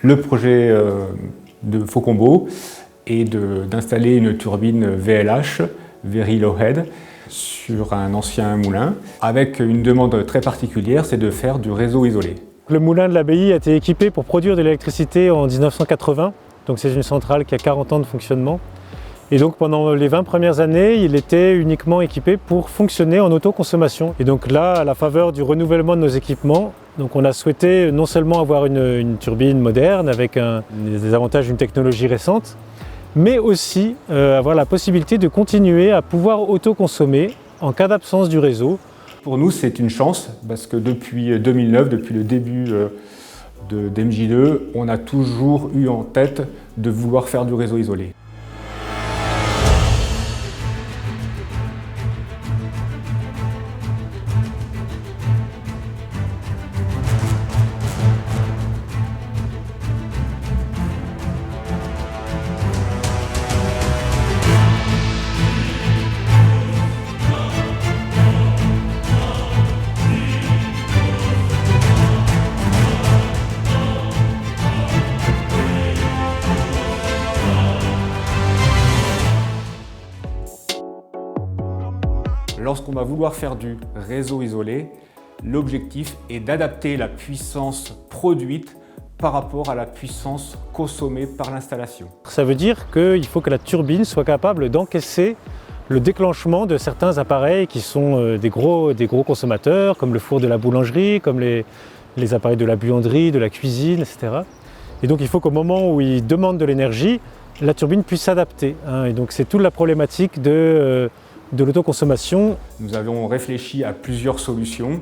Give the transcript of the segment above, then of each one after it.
Le projet de Faucombault est d'installer une turbine VLH, Very Low Head, sur un ancien moulin, avec une demande très particulière, c'est de faire du réseau isolé. Le moulin de l'abbaye a été équipé pour produire de l'électricité en 1980, donc c'est une centrale qui a 40 ans de fonctionnement. Et donc pendant les 20 premières années, il était uniquement équipé pour fonctionner en autoconsommation. Et donc là, à la faveur du renouvellement de nos équipements, donc on a souhaité non seulement avoir une turbine moderne avec des avantages d'une technologie récente, mais aussi avoir la possibilité de continuer à pouvoir autoconsommer en cas d'absence du réseau. Pour nous, c'est une chance parce que depuis 2009, depuis le début d'MJ2, on a toujours eu en tête de vouloir faire du réseau isolé. Lorsqu'on va vouloir faire du réseau isolé, l'objectif est d'adapter la puissance produite par rapport à la puissance consommée par l'installation. Ça veut dire qu'il faut que la turbine soit capable d'encaisser le déclenchement de certains appareils qui sont des gros consommateurs, comme le four de la boulangerie, comme les appareils de la buanderie, de la cuisine, etc. Et donc il faut qu'au moment où ils demandent de l'énergie, la turbine puisse s'adapter. Et donc c'est toute la problématique de l'autoconsommation. Nous avons réfléchi à plusieurs solutions.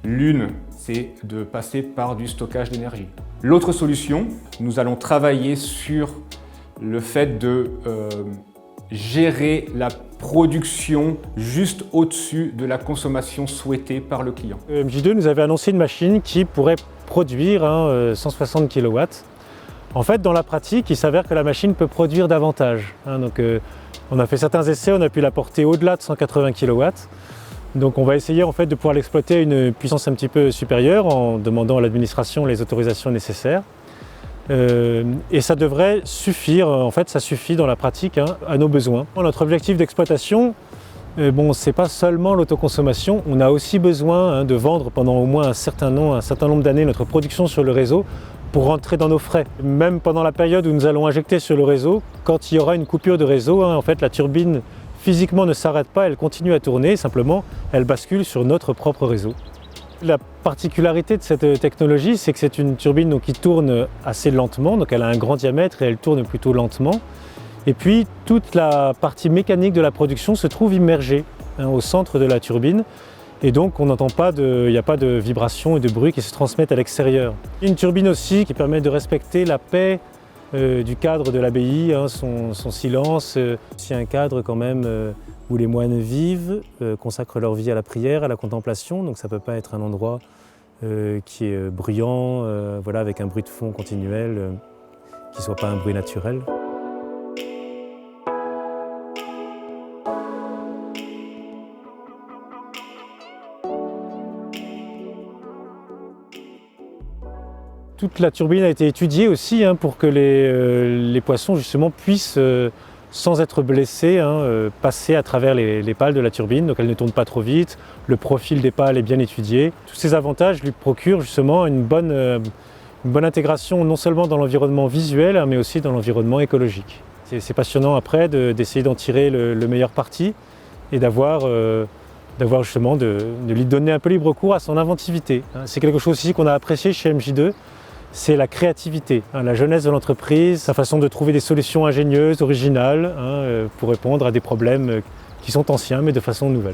L'une, c'est de passer par du stockage d'énergie. L'autre solution, nous allons travailler sur le fait de gérer la production juste au-dessus de la consommation souhaitée par le client. MJ2 nous avait annoncé une machine qui pourrait produire 160 kW. En fait, dans la pratique, il s'avère que la machine peut produire davantage. On a fait certains essais, on a pu la porter au-delà de 180 kW. Donc on va essayer en fait de pouvoir l'exploiter à une puissance un petit peu supérieure en demandant à l'administration les autorisations nécessaires. Et ça devrait suffire, en fait ça suffit dans la pratique à nos besoins. Notre objectif d'exploitation, c'est pas seulement l'autoconsommation, on a aussi besoin de vendre pendant au moins un certain nombre d'années notre production sur le réseau pour rentrer dans nos frais. Même pendant la période où nous allons injecter sur le réseau, quand il y aura une coupure de réseau, en fait la turbine physiquement ne s'arrête pas, elle continue à tourner, simplement elle bascule sur notre propre réseau. La particularité de cette technologie, c'est que c'est une turbine qui tourne assez lentement, donc elle a un grand diamètre et elle tourne plutôt lentement. Et puis toute la partie mécanique de la production se trouve immergée au centre de la turbine. Et donc on n'entend pas il n'y a pas de vibrations et de bruit qui se transmettent à l'extérieur. Une turbine aussi qui permet de respecter la paix du cadre de l'abbaye, son silence. C'est un cadre quand même où les moines vivent, consacrent leur vie à la prière, à la contemplation, donc ça ne peut pas être un endroit qui est bruyant, avec un bruit de fond continuel, qui ne soit pas un bruit naturel. Toute la turbine a été étudiée aussi pour que les poissons justement puissent, sans être blessés, passer à travers les pales de la turbine. Donc elle ne tourne pas trop vite, le profil des pales est bien étudié. Tous ces avantages lui procurent justement une bonne intégration non seulement dans l'environnement visuel, mais aussi dans l'environnement écologique. C'est passionnant après d'essayer d'en tirer le meilleur parti et d'avoir justement de lui donner un peu libre cours à son inventivité. C'est quelque chose aussi qu'on a apprécié chez MJ2. C'est la créativité, la jeunesse de l'entreprise, sa façon de trouver des solutions ingénieuses, originales, pour répondre à des problèmes qui sont anciens mais de façon nouvelle.